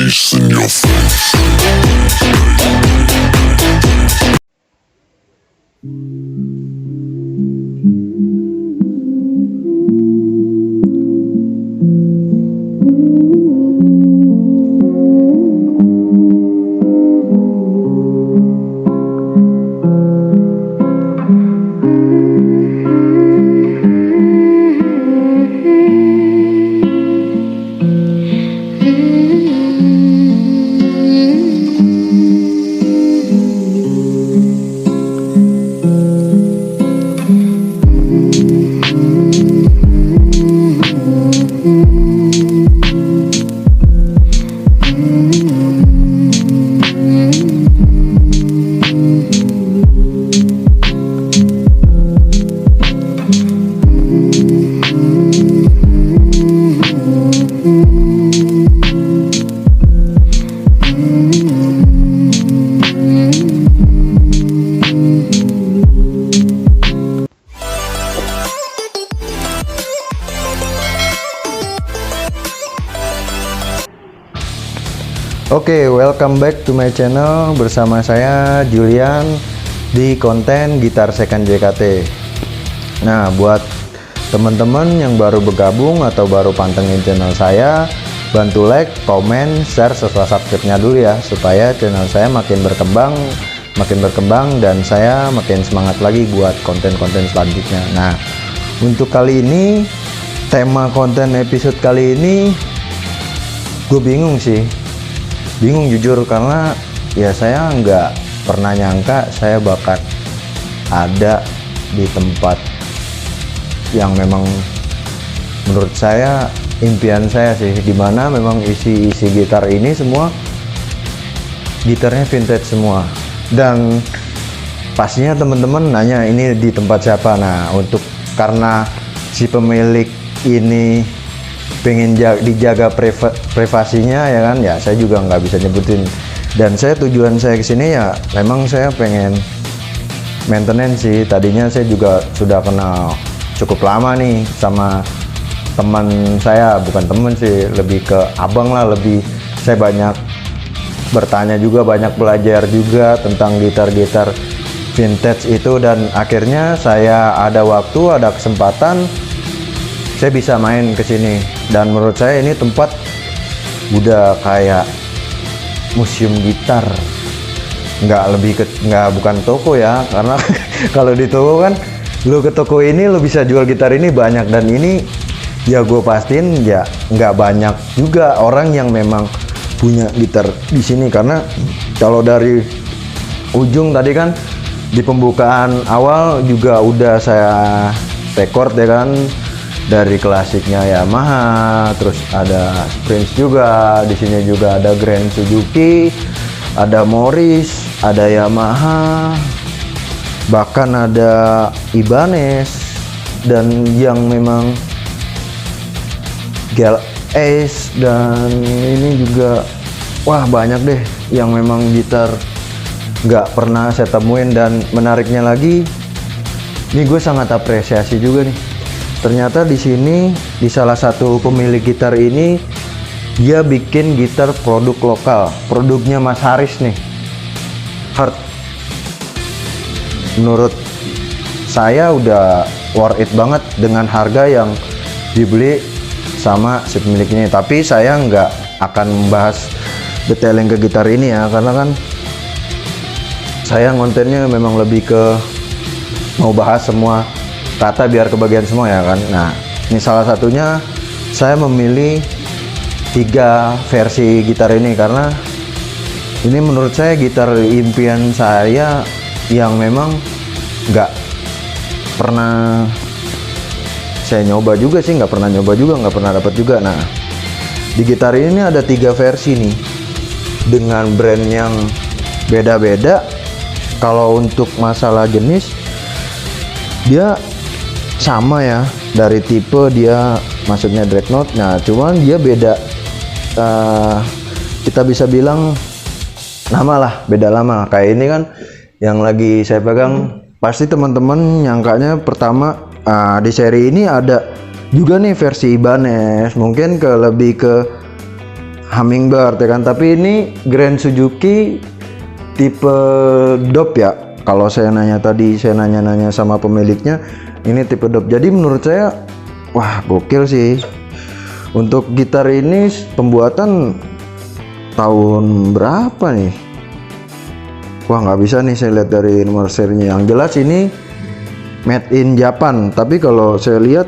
bass in your face. Oke, welcome back to my channel bersama saya Julian di konten Gitar Second JKT. Nah, buat teman-teman yang baru bergabung atau baru pantengin channel saya, bantu like, komen, share, serta subscribe-nya dulu ya, supaya channel saya makin berkembang dan saya makin semangat lagi buat konten-konten selanjutnya. Nah, untuk kali ini, tema konten episode kali ini gue bingung jujur, karena ya saya nggak pernah nyangka saya bakal ada di tempat yang memang menurut saya impian saya sih, dimana memang isi gitar ini semua gitarnya vintage semua. Dan pastinya teman-teman nanya ini di tempat siapa. Nah, karena si pemilik ini pengen dijaga privasinya ya kan, ya saya juga nggak bisa nyebutin. Dan tujuan saya kesini ya memang saya pengen maintenance sih. Tadinya saya juga sudah kenal cukup lama nih sama teman saya, bukan temen sih, lebih ke abang lah. Saya banyak bertanya juga, banyak belajar juga tentang gitar-gitar vintage itu, dan akhirnya saya ada waktu, ada kesempatan, saya bisa main ke sini. Dan menurut saya ini tempat udah kayak museum gitar, bukan toko ya, karena kalau di toko kan lu ke toko ini lu bisa jual gitar ini banyak, dan ini ya gue pastiin ya nggak banyak juga orang yang memang punya gitar di sini. Karena kalau dari ujung tadi kan di pembukaan awal juga udah saya record ya kan, dari klasiknya Yamaha, terus ada Prince juga, di sini juga ada Grand Suzuki, ada Morris, ada Yamaha, bahkan ada Ibanez, dan yang memang Gel Ace, dan ini juga wah banyak deh yang memang gitar nggak pernah saya temuin. Dan menariknya lagi, ini gue sangat apresiasi juga nih. Ternyata di sini, di salah satu pemilik gitar ini, dia bikin gitar produk lokal, produknya Mas Haris nih, Heart. Menurut saya udah worth it banget dengan harga yang dibeli sama si pemilik ini. Tapi saya nggak akan membahas detailing ke gitar ini ya, karena kan saya kontennya memang lebih ke mau bahas semua kata biar kebagian semua ya kan. Nah, ini salah satunya saya memilih 3 versi gitar ini karena ini menurut saya gitar impian saya yang memang nggak pernah saya nyoba juga sih, nggak pernah dapat juga. Nah, di gitar ini ada 3 versi nih dengan brand yang beda-beda. Kalau untuk masalah jenis dia sama ya, dari tipe dia maksudnya Dreadnought. Nah, cuman dia beda, kita bisa bilang nama lah, beda lama. Kayak ini kan yang lagi saya pegang, pasti teman-teman nyangkanya pertama di seri ini ada juga nih versi Ibanez, mungkin lebih ke Hummingbird ya kan, tapi ini Grand Suzuki tipe DOP ya. Kalau saya nanya tadi, saya nanya sama pemiliknya, ini tipe DOP. Jadi menurut saya, wah gokil sih. Untuk gitar ini pembuatan tahun berapa nih? Wah nggak bisa nih saya lihat dari nomor serinya. Yang jelas ini made in Japan. Tapi kalau saya lihat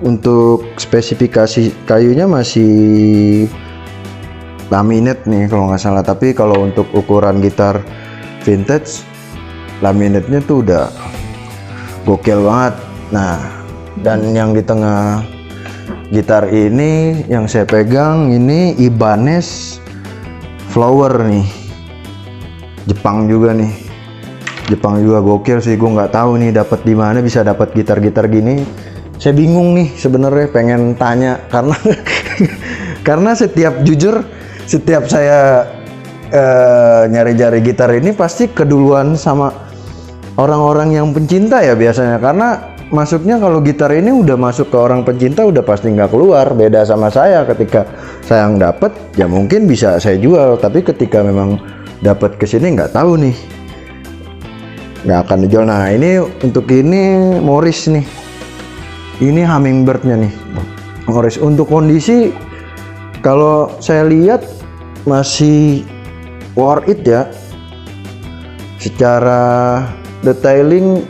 untuk spesifikasi kayunya masih laminate nih kalau nggak salah. Tapi kalau untuk ukuran gitar vintage, laminate-nya tuh udah gokil banget. Nah, dan yang di tengah gitar ini yang saya pegang ini Ibanez Flower nih, Jepang juga nih. Jepang juga gokil sih. Gue nggak tahu nih dapat di mana bisa dapat gitar-gitar gini. Saya bingung nih sebenarnya, pengen tanya karena karena setiap saya nyari-nyari gitar ini pasti keduluan sama orang-orang yang pencinta ya biasanya, karena masuknya kalau gitar ini udah masuk ke orang pencinta udah pasti nggak keluar. Beda sama saya, ketika saya yang dapat ya mungkin bisa saya jual, tapi ketika memang dapat kesini nggak tahu nih, nggak akan dijual. Nah ini untuk ini Morris nih, ini Hummingbird-nya nih Morris. Untuk kondisi kalau saya lihat masih worth it ya, secara detailing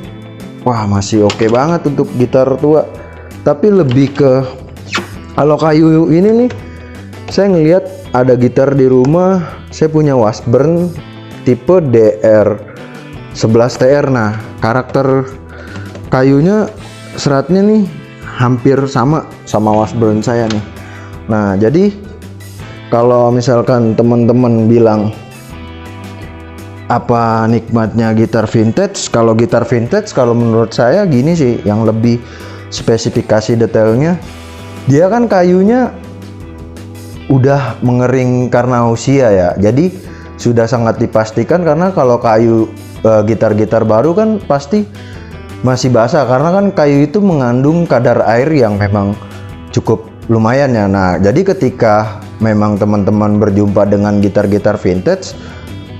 wah masih oke banget untuk gitar tua. Tapi lebih ke kalau kayu ini nih, saya ngelihat ada gitar di rumah, saya punya Washburn tipe DR11TR. Nah karakter kayunya, seratnya nih hampir sama Washburn saya nih. Nah jadi kalau misalkan teman-teman bilang apa nikmatnya gitar vintage, kalau gitar vintage kalau menurut saya gini sih, yang lebih spesifikasi detailnya, dia kan kayunya udah mengering karena usia ya, jadi sudah sangat dipastikan. Karena kalau kayu gitar-gitar baru kan pasti masih basah, karena kan kayu itu mengandung kadar air yang memang cukup lumayan ya. Nah jadi ketika memang teman-teman berjumpa dengan gitar-gitar vintage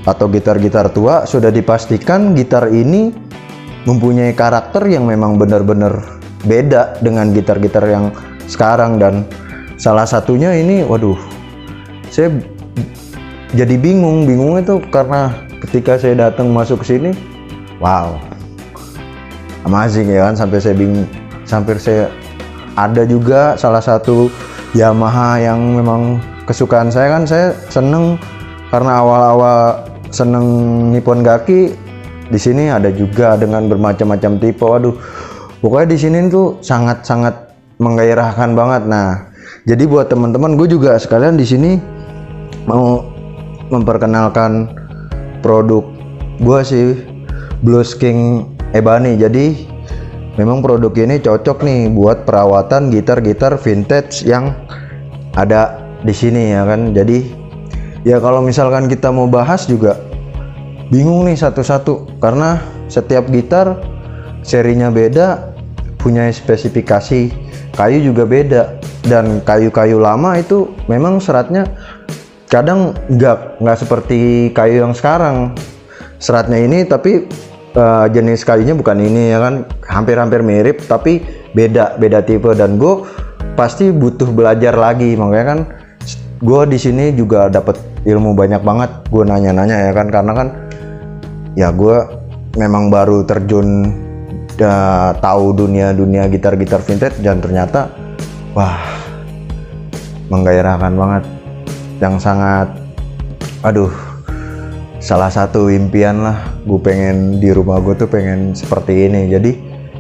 atau gitar-gitar tua, sudah dipastikan gitar ini mempunyai karakter yang memang benar-benar beda dengan gitar-gitar yang sekarang. Dan salah satunya ini, waduh, saya jadi bingung itu karena ketika saya datang masuk ke sini, wow, amazing ya kan, sampai saya bingung, sampai saya ada juga salah satu Yamaha yang memang kesukaan saya kan, saya seneng karena awal-awal seneng Nippon Gaki. Di sini ada juga dengan bermacam-macam tipe. Waduh, pokoknya di sini tuh sangat-sangat menggairahkan banget. Nah, jadi buat teman-teman, gue juga sekalian di sini mau memperkenalkan produk gue sih, Blues King Ebony. Jadi memang produk ini cocok nih buat perawatan gitar-gitar vintage yang ada di sini ya kan. Jadi ya kalau misalkan kita mau bahas juga bingung nih satu-satu, karena setiap gitar serinya beda, punya spesifikasi kayu juga beda. Dan kayu-kayu lama itu memang seratnya kadang nggak seperti kayu yang sekarang. Seratnya ini tapi jenis kayunya bukan ini ya kan, hampir-hampir mirip tapi beda tipe. Dan gue pasti butuh belajar lagi, makanya kan gue di sini juga dapat ilmu banyak banget. Gue nanya-nanya ya kan, karena kan ya gue memang baru terjun tahu dunia gitar-gitar vintage, dan ternyata wah menggairahkan banget, yang sangat, aduh, salah satu impian lah. Gue pengen di rumah gue tuh pengen seperti ini. Jadi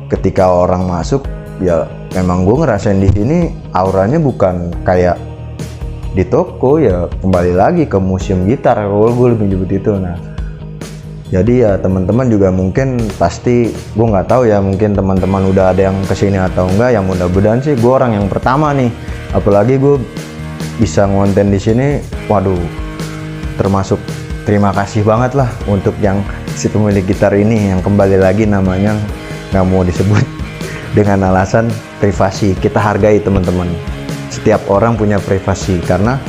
ketika orang masuk ya memang gue ngerasain di sini auranya bukan kayak di toko ya, kembali lagi ke museum gitar kalau gue lebih nyebut itu. Nah jadi ya teman-teman juga mungkin pasti, gue nggak tahu ya, mungkin teman-teman udah ada yang kesini atau enggak. Yang mudah-mudahan sih gue orang yang pertama nih, apalagi gue bisa ngonten di sini. Waduh, termasuk terima kasih banget lah untuk yang si pemilik gitar ini, yang kembali lagi namanya nggak mau disebut dengan alasan privasi. Kita hargai teman-teman. setiap orang punya privasi, karena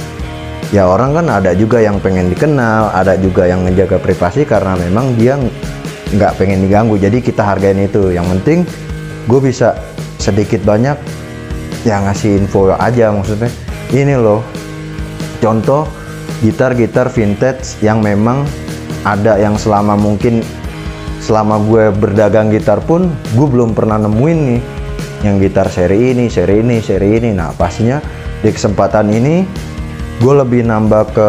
ya orang kan ada juga yang pengen dikenal, ada juga yang ngejaga privasi karena memang dia nggak pengen diganggu. Jadi kita hargain itu. Yang penting gue bisa sedikit banyak ya ngasih info aja, maksudnya ini loh contoh gitar-gitar vintage yang memang ada, yang selama gue berdagang gitar pun gue belum pernah nemuin nih yang gitar seri ini. Nah pastinya di kesempatan ini gue lebih nambah ke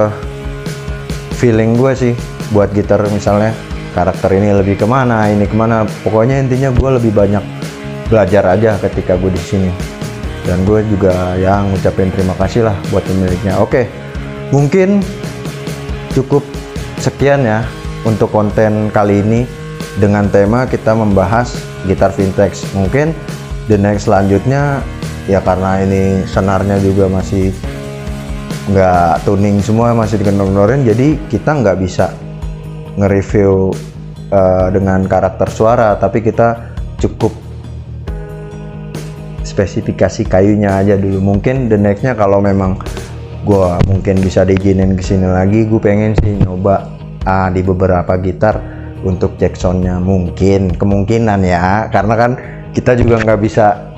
feeling gue sih buat gitar, misalnya karakter ini lebih kemana, ini kemana, pokoknya intinya gue lebih banyak belajar aja ketika gue di sini. Dan gue juga yang ngucapin terima kasih lah buat pemiliknya. Oke, mungkin cukup sekian ya untuk konten kali ini dengan tema kita membahas gitar vintage. Mungkin the next selanjutnya ya, karena ini senarnya juga masih nggak tuning semua, masih dikendor-kendorin, jadi kita nggak bisa nge-review dengan karakter suara, tapi kita cukup spesifikasi kayunya aja dulu. Mungkin the nextnya kalau memang gue mungkin bisa diizinin kesini lagi, gue pengen sih nyoba di beberapa gitar untuk cek soundnya, kemungkinan ya, karena kan kita juga nggak bisa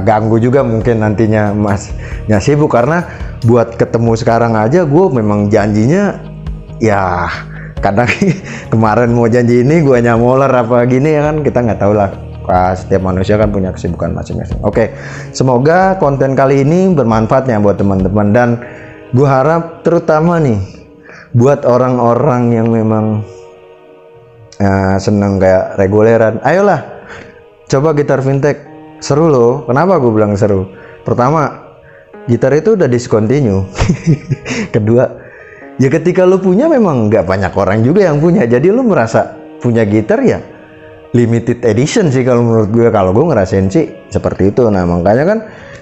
ganggu juga mungkin nantinya masnya sibuk, karena buat ketemu sekarang aja gue memang janjinya ya kadang kemarin mau janji ini gue nyamoler apa gini ya kan, kita nggak tahu lah, setiap manusia kan punya kesibukan masing-masing. Oke, semoga konten kali ini bermanfaat ya buat teman-teman, dan gue harap terutama nih buat orang-orang yang memang seneng kayak reguleran, ayolah coba gitar vintage, seru loh. Kenapa gue bilang seru? Pertama, gitar itu udah discontinue. Kedua, ya ketika lu punya memang nggak banyak orang juga yang punya, jadi lu merasa punya gitar ya limited edition sih kalau menurut gue. Kalau gue ngerasain sih seperti itu. Nah makanya kan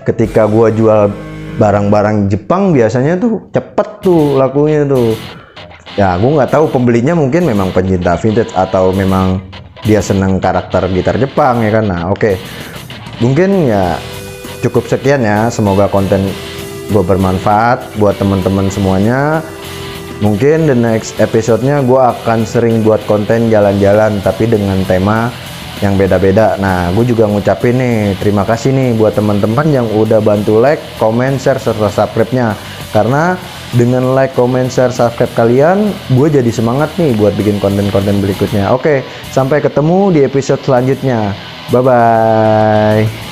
ketika gue jual barang-barang Jepang biasanya tuh cepet tuh lakunya tuh. Ya gue nggak tahu pembelinya mungkin memang pencinta vintage atau memang dia seneng karakter gitar Jepang ya kan. Nah oke, mungkin ya cukup sekian ya, semoga konten gue bermanfaat buat teman-teman semuanya. Mungkin the next episode-nya gue akan sering buat konten jalan-jalan tapi dengan tema yang beda-beda. Nah gue juga ngucapin nih terima kasih nih buat teman-teman yang udah bantu like, comment, share, serta subscribe-nya, karena dengan like, comment, share, subscribe kalian gue jadi semangat nih buat bikin konten-konten berikutnya. Oke, sampai ketemu di episode selanjutnya, bye bye.